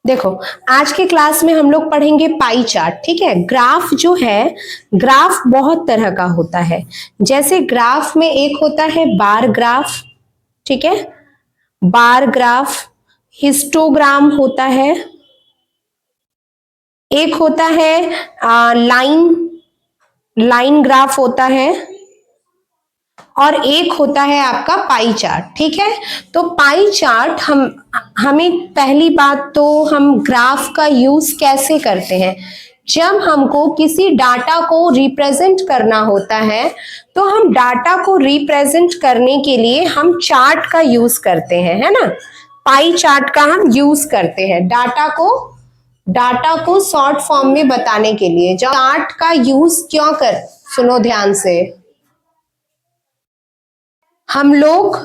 देखो, आज के क्लास में हम लोग पढ़ेंगे पाई चार्ट। ठीक है। ग्राफ जो है, ग्राफ बहुत तरह का होता है। जैसे ग्राफ में एक होता है बार ग्राफ, ठीक है, बार ग्राफ, हिस्टोग्राम होता है, एक होता है लाइन ग्राफ होता है, और एक होता है आपका पाई चार्ट। ठीक है। तो पाई चार्ट हमें पहली बात तो हम ग्राफ का यूज कैसे करते हैं, जब हमको किसी डाटा को रिप्रेजेंट करना होता है तो हम डाटा को रिप्रेजेंट करने के लिए हम चार्ट का यूज करते हैं, है ना। पाई चार्ट का हम यूज करते हैं डाटा को शॉर्ट फॉर्म में बताने के लिए। चार्ट का यूज क्यों कर, सुनो ध्यान से, हम लोग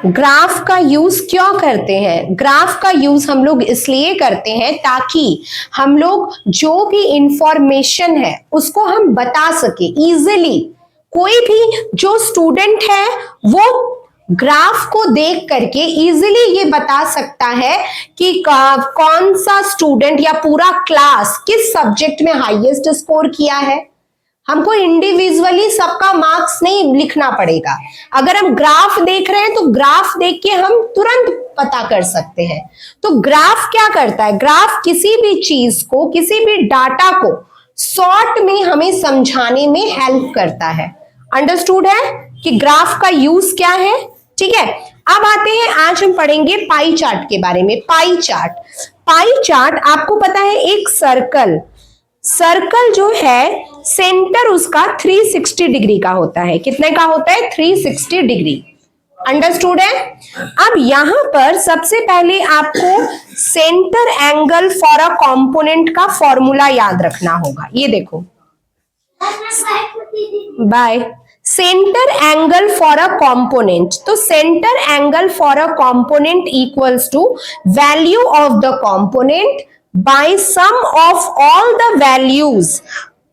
ग्राफ का यूज क्यों करते हैं? ग्राफ का यूज हम लोग इसलिए करते हैं ताकि हम लोग जो भी इंफॉर्मेशन है उसको हम बता सके इजीली। कोई भी जो स्टूडेंट है वो ग्राफ को देख करके इजीली ये बता सकता है कि कौन सा स्टूडेंट या पूरा क्लास किस सब्जेक्ट में हाईएस्ट स्कोर किया है। हमको इंडिविजुअली सबका मार्क्स नहीं लिखना पड़ेगा। अगर हम ग्राफ देख रहे हैं तो ग्राफ देख के हम तुरंत पता कर सकते हैं। तो ग्राफ क्या करता है? ग्राफ किसी भी चीज को, किसी भी डाटा को शॉर्ट में हमें समझाने में हेल्प करता है। अंडरस्टूड है कि ग्राफ का यूज क्या है? ठीक है। अब आते हैं, आज हम पढ़ेंगे पाई चार्ट के बारे में। पाई चार्ट आपको पता है, एक सर्कल जो है सेंटर उसका 360 डिग्री का होता है। कितने का होता है? 360 डिग्री। अंडरस्टूड है। अब यहां पर सबसे पहले आपको centre angle for a component का फॉर्मूला याद रखना होगा। ये देखो, by, centre angle for a component. तो centre angle for a component equals to value of the component by sum of all the values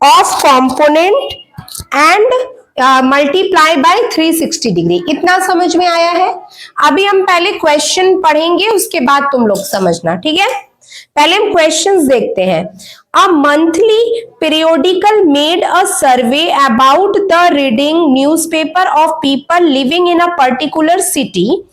of component and multiply by 360 degree. इतना समझ में आया है? अभी हम पहले क्वेश्चन पढ़ेंगे, उसके बाद तुम लोग समझना। ठीक है। पहले हम क्वेश्चंस देखते हैं। A monthly periodical made a survey about the reading newspaper of people living in a particular city.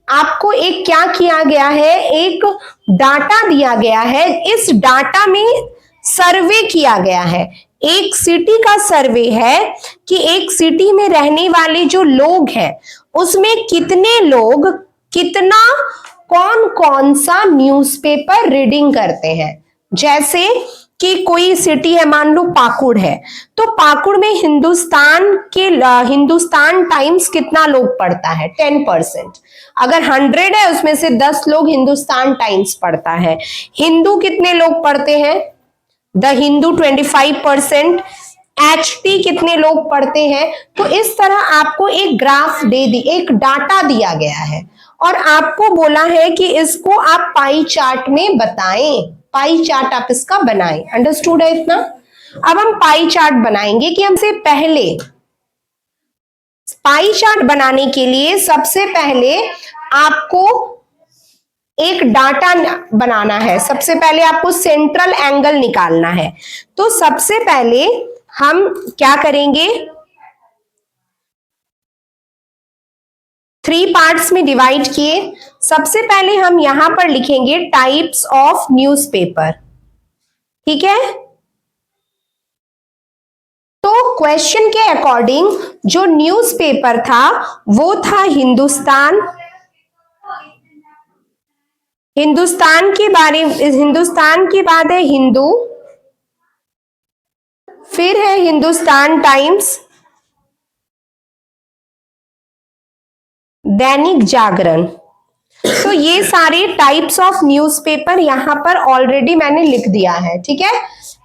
आपको एक क्या किया गया है, एक डाटा दिया गया है। इस डाटा में सर्वे किया गया है, एक सिटी का सर्वे है कि एक सिटी में रहने वाले जो लोग हैं उसमें कितने लोग कितना कौन कौन सा न्यूज़पेपर रीडिंग करते हैं। जैसे कि कोई सिटी है, मान लो पाकुड़ है, तो पाकुड़ में हिंदुस्तान टाइम्स कितना लोग पढ़ता है? 10%। अगर 100 है उसमें से 10 लोग हिंदुस्तान टाइम्स पढ़ता है। हिंदू कितने लोग पढ़ते हैं? द हिंदू 25%। एचटी कितने लोग पढ़ते हैं? तो इस तरह आपको एक ग्राफ एक डाटा दिया गया है और आपको बोला है कि इसको आप पाई चार्ट में बताएं। पाई चार्ट आप इसका बनाएं। अंडरस्टूड है इतना? अब हम पाई चार्ट बनाएंगे कि हमसे पहले पाई चार्ट बनाने के लिए सबसे पहले आपको एक डाटा बनाना है। सबसे पहले आपको सेंट्रल एंगल निकालना है। तो सबसे पहले हम क्या करेंगे, 3 पार्ट्स में डिवाइड किए। सबसे पहले हम यहां पर लिखेंगे टाइप्स ऑफ न्यूज़पेपर। ठीक है। तो क्वेश्चन के अकॉर्डिंग जो न्यूज़पेपर था वो था हिंदुस्तान के बाद है हिंदू, फिर है हिंदुस्तान टाइम्स, दैनिक जागरण। तो ये सारे टाइप्स ऑफ न्यूज़पेपर यहां पर ऑलरेडी मैंने लिख दिया है। ठीक है।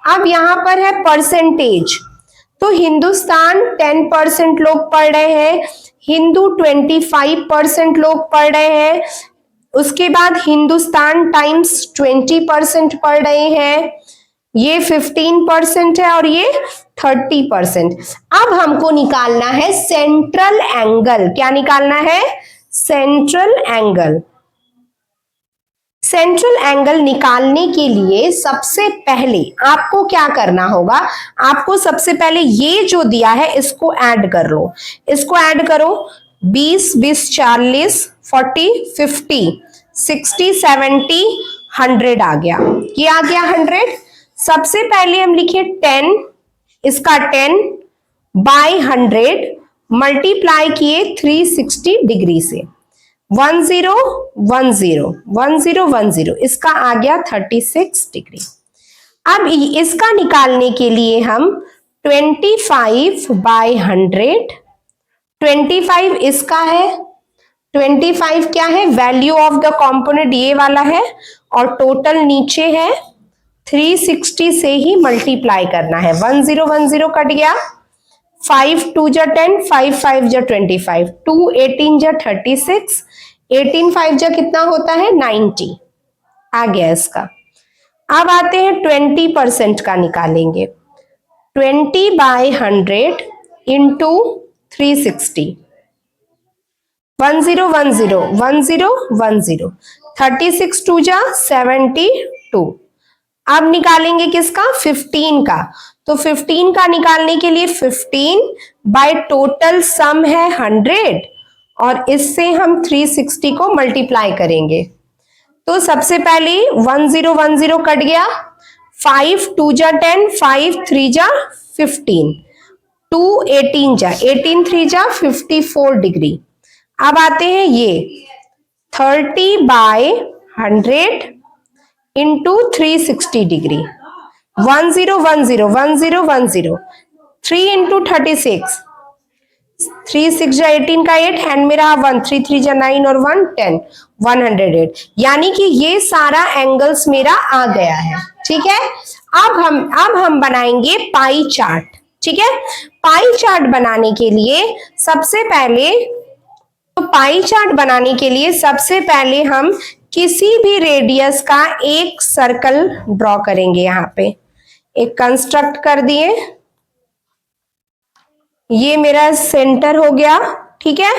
अब यहां पर है परसेंटेज। तो हिंदुस्तान 10% लोग पढ़ रहे हैं, हिंदू 25% लोग पढ़ रहे हैं, उसके बाद हिंदुस्तान टाइम्स 20% पढ़ रहे हैं, ये 15% है और ये 30%। अब हमको निकालना है सेंट्रल एंगल। क्या निकालना है? सेंट्रल सेंट्रल एंगल निकालने के लिए सबसे पहले आपको क्या करना होगा, आपको सबसे पहले ये जो दिया है इसको ऐड कर लो, इसको ऐड करो। 20 20 40 40 50 60 70 100 आ गया, ये आ गया 100। सबसे पहले हम लिखे 10, इसका 10 बाय 100 मल्टीप्लाई किए 360 डिग्री से, 10 10 10 10, इसका आ गया 36 डिग्री। अब इसका निकालने के लिए हम 25 बाय 100, 25 इसका है, 25 क्या है, वैल्यू ऑफ द कंपोनेंट ये वाला है, और टोटल नीचे है, 360 से ही मल्टीप्लाई करना है। 10 10 कट गया, 5 2 जा 10, 5 5 जा 25, 2 18 जा 36, 18 5 जा कितना होता है 90 आ गया इसका। अब आते हैं 20% का निकालेंगे, 20 बाय 100 इंटू 360, 10 10 10 10, 36 2 जा 72। अब निकालेंगे किसका, 15 का, तो 15 का निकालने के लिए 15 बाय टोटल सम है 100, और इससे हम 360 को मल्टीप्लाई करेंगे। तो सबसे पहले 10 10 कट गया, 5 2 जा 10, 5 3 जा 15, 2 18 जा 18 3 जा 54 डिग्री। अब आते हैं ये 30 बाय 100 इंटू 360 डिग्री, 10 10 10 10, 3 इंटू 36, 3 6 जा 18 का 8, हैंड में रहा 1, 3 3 जा 9 और 1 10, 108। यानी कि ये सारा एंगल्स मेरा आ गया है। ठीक है, अब हम बनाएंगे पाई चार्ट। ठीक है, पाई चार्ट बनाने के लिए सबसे पहले, तो पाई चार्ट बनाने के लिए सबसे पहले हम किसी भी रेडियस का एक सर्कल ड्रॉ करेंगे। यहाँ पे एक कंस्ट्रक्ट कर दिए, ये मेरा सेंटर हो गया। ठीक है,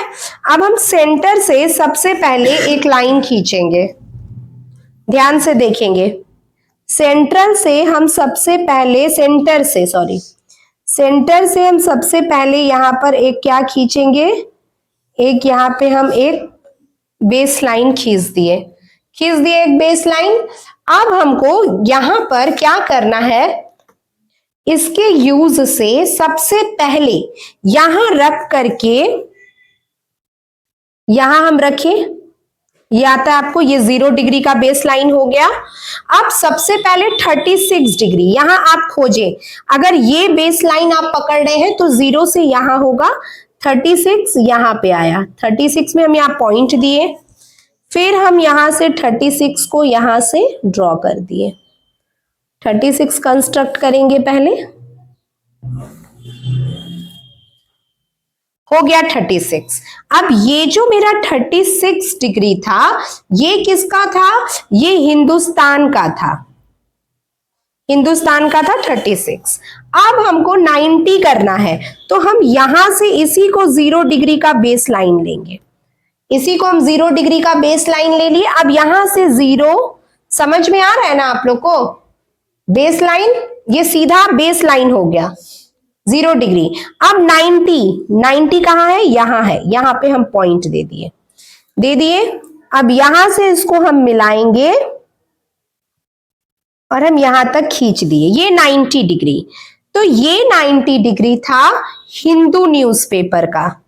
अब हम सेंटर से सबसे पहले एक लाइन खींचेंगे, ध्यान से देखेंगे। सेंटर से हम सबसे पहले सेंटर से हम सबसे पहले यहां पर एक क्या खींचेंगे, एक यहाँ पे हम एक बेस लाइन खींच दिए एक बेस लाइन। अब हमको यहां पर क्या करना है, इसके यूज से सबसे पहले यहां रख करके, यहां हम रखें, यह आता है आपको, ये 0 डिग्री का बेस लाइन हो गया। अब सबसे पहले 36 डिग्री यहां आप खोजें, अगर ये बेस लाइन आप पकड़ रहे हैं तो 0 से यहां होगा, 36 यहां पे आया, 36 में हम यहाँ पॉइंट दिए, फिर हम यहां से 36 को यहां से ड्रॉ कर दिए। 36 कंस्ट्रक्ट करेंगे पहले, हो गया 36। अब ये जो मेरा 36 डिग्री था, ये किसका था, ये हिंदुस्तान का था, 36। अब हमको 90 करना है, तो हम यहां से इसी को 0 डिग्री का बेस लाइन लेंगे, इसी को हम 0 डिग्री का बेस लाइन ले लिए। अब यहां से 0, समझ में आ रहा है ना आप लोग को, बेस लाइन, ये सीधा बेस लाइन हो गया 0 डिग्री। अब 90 कहां है, यहां है, यहां पे हम पॉइंट दे दिए। अब यहां से इसको हम मिलाएंगे और हम यहां तक खींच दिए, ये 90 डिग्री। तो ये 90 डिग्री था हिंदू न्यूज़पेपर का,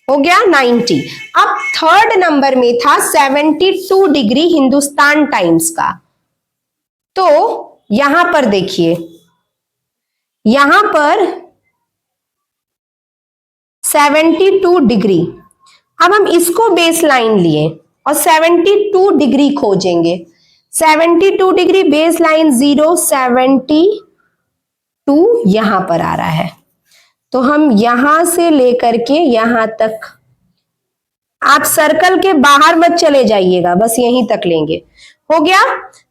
हो गया 90। अब थर्ड नंबर में था 72 डिग्री हिंदुस्तान टाइम्स का। तो यहां पर देखिए, यहां पर 72 डिग्री, अब हम इसको बेस लाइन लिए और 72 डिग्री खोजेंगे। 72 डिग्री बेस लाइन 0, 72 यहां पर आ रहा है, तो हम यहां से लेकर के यहां तक, आप सर्कल के बाहर मत चले जाइएगा, बस यहीं तक लेंगे, हो गया।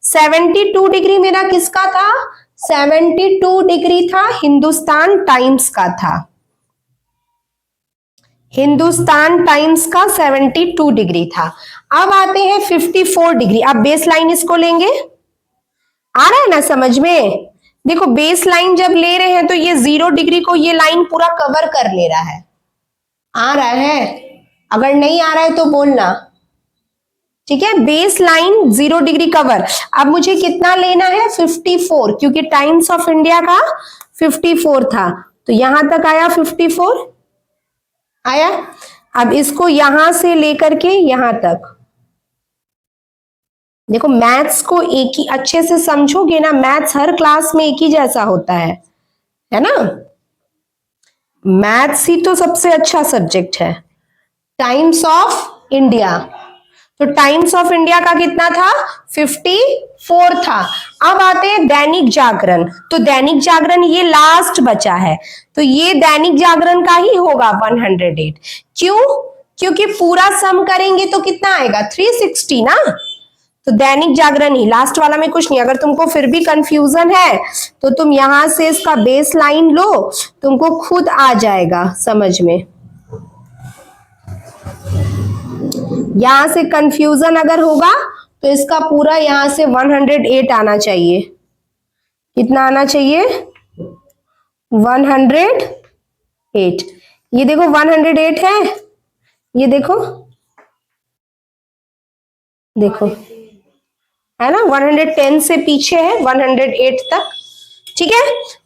72 डिग्री मेरा किसका था, 72 डिग्री था हिंदुस्तान टाइम्स का था, हिंदुस्तान टाइम्स का 72 डिग्री था। अब आते हैं 54 डिग्री। अब बेस लाइन इसको लेंगे, आ रहा है ना समझ में? देखो बेस लाइन जब ले रहे हैं तो ये 0 डिग्री को ये लाइन पूरा कवर कर ले रहा है। आ रहा है? अगर नहीं आ रहा है तो बोलना, ठीक है। Base line 0 degree cover. अब मुझे कितना लेना है? 54, क्योंकि टाइम्स ऑफ इंडिया का 54 था, तो यहां तक आया 54 आया। अब इसको यहां से लेकर के यहां तक, देखो मैथ्स को एक ही अच्छे से समझोगे ना, मैथ्स हर क्लास में एक ही जैसा होता है ना? मैथ्स ही तो सबसे अच्छा सब्जेक्ट है। टाइम्स ऑफ इंडिया, तो टाइम्स ऑफ इंडिया का कितना था? 54 था। अब आते हैं दैनिक जागरण, तो दैनिक जागरण ये लास्ट बचा है, तो ये दैनिक जागरण का ही होगा 108। क्यों? क्योंकि पूरा सम करेंगे तो कितना आएगा? 360 ना, तो दैनिक जागरण ही लास्ट वाला में कुछ नहीं। अगर तुमको फिर भी कंफ्यूजन है तो तुम यहां से इसका बेस लाइन लो, तुमको खुद आ जाएगा समझ में। यहां से कंफ्यूजन अगर होगा तो इसका पूरा यहां से 108 आना चाहिए। कितना आना चाहिए? 108। ये देखो 108 है, ये देखो देखो है ना, 110 से पीछे है 108 तक, ठीक है।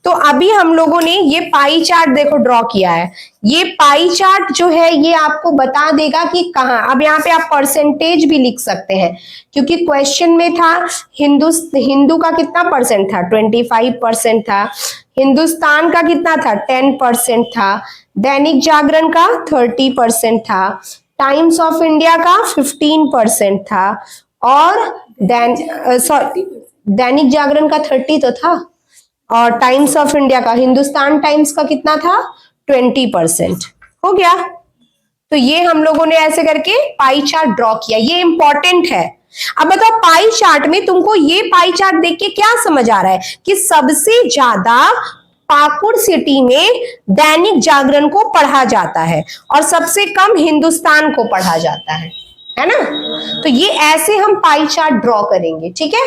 तो अभी हम लोगों ने ये पाई चार्ट देखो ड्रॉ किया है। ये पाई चार्ट जो है ये आपको बता देगा कि कहाँ। अब यहाँ पे आप परसेंटेज भी लिख सकते हैं, क्योंकि क्वेश्चन में था हिंदू का कितना परसेंट था? 25% था। हिंदुस्तान का कितना था? 10% था। दैनिक जागरण का 30% था। टाइम्स ऑफ इंडिया का 15% था। और दैनिक जागरण का 30 तो था, और टाइम्स ऑफ इंडिया का, हिंदुस्तान टाइम्स का कितना था? 20% हो गया। तो ये हम लोगों ने ऐसे करके पाई चार्ट ड्रॉ किया, ये इंपॉर्टेंट है। अब बताओ पाई चार्ट में तुमको ये पाई चार्ट देख के क्या समझ आ रहा है? कि सबसे ज्यादा पाकुड़ सिटी में दैनिक जागरण को पढ़ा जाता है और सबसे कम हिंदुस्तान को पढ़ा जाता है ना? तो ये ऐसे हम पाई चार्ट ड्रॉ करेंगे, ठीक है।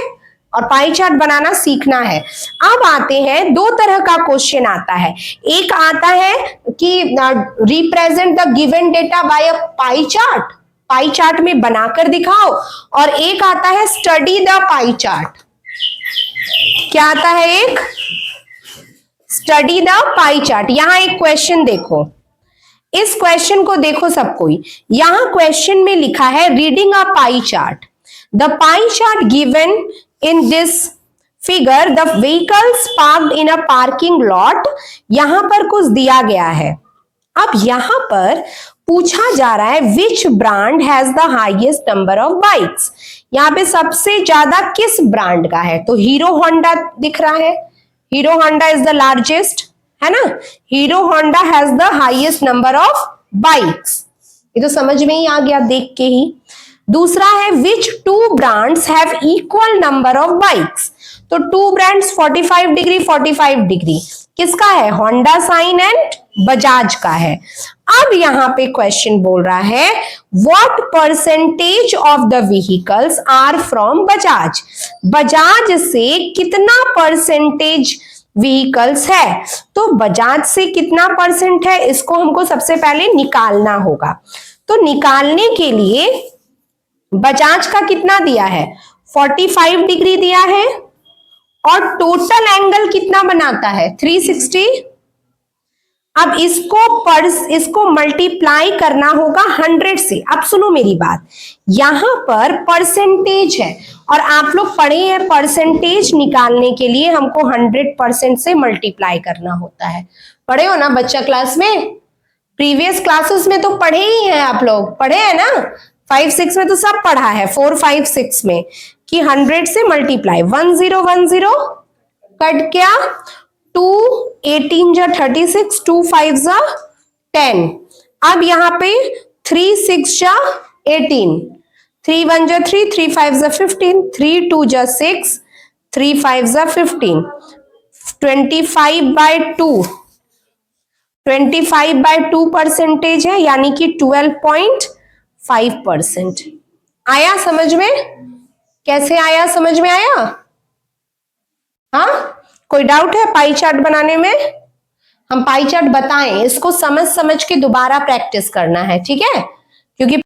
और पाई चार्ट बनाना सीखना है। अब आते हैं, दो तरह का क्वेश्चन आता है। एक आता है कि represent the given data bye a pie chart, pie chart में बनाकर दिखाओ। और एक आता है स्टडी द पाई चार्ट। क्या आता है? एक स्टडी द पाई चार्ट। यहां एक क्वेश्चन देखो, इस क्वेश्चन को देखो सब कोई। यहां क्वेश्चन में लिखा है reading a pie chart, the pie chart given in this figure the vehicles parked in a parking lot. यहां पर कुछ दिया गया है। अब यहां पर पूछा जा रहा है which brand has the highest number of bikes. यहां पे सबसे ज्यादा किस ब्रांड का है? तो हीरो होंडा दिख रहा है, hero Honda is the largest, है ना। Hero Honda has the highest number of bikes, ये तो समझ में ही आ गया देख के ही। दूसरा है which two brands have equal number of bikes. तो टू ब्रांड्स 45 डिग्री 45 डिग्री किसका है? होंडा साइन एंड बजाज का है। अब यहां पे क्वेश्चन बोल रहा है what percentage of the vehicles are from Bajaj. Bajaj से कितना परसेंटेज व्हीकल्स है? तो बजाज से कितना परसेंट है इसको हमको सबसे पहले निकालना होगा। तो निकालने के लिए बजाज का कितना दिया है? 45 डिग्री दिया है, और टोटल एंगल कितना बनाता है? 360। अब इसको मल्टीप्लाई करना होगा 100 से। अब सुनो मेरी बात, यहां पर परसेंटेज है और आप लोग पढ़े हैं परसेंटेज निकालने के लिए हमको 100% से मल्टीप्लाई करना होता है। पढ़े हो ना बच्चा क्लास में? प्रीवियस क्लासेस में तो पढ़े ही हैं आप लोग, पढ़े हैं ना? 5-6 में तो सब पढ़ा है, 4-5-6 में कि 100 से मल्टीप्लाई। 1010 कट क्या? 2 18 जा 36, 2 5 जा 10। अब यहाँ पे 3 6 जा 18, 3 1 जा 3, 3 5 जा 15, 3 2 जा 6, 3 5 जा 15, 25/2 परसेंटेज है, यानी कि 12.5%। आया समझ में? कैसे आया, समझ में आया? हाँ, कोई डाउट है पाई चार्ट बनाने में? हम पाई चार्ट बताएं, इसको समझ समझ के दोबारा प्रैक्टिस करना है, ठीक है? क्योंकि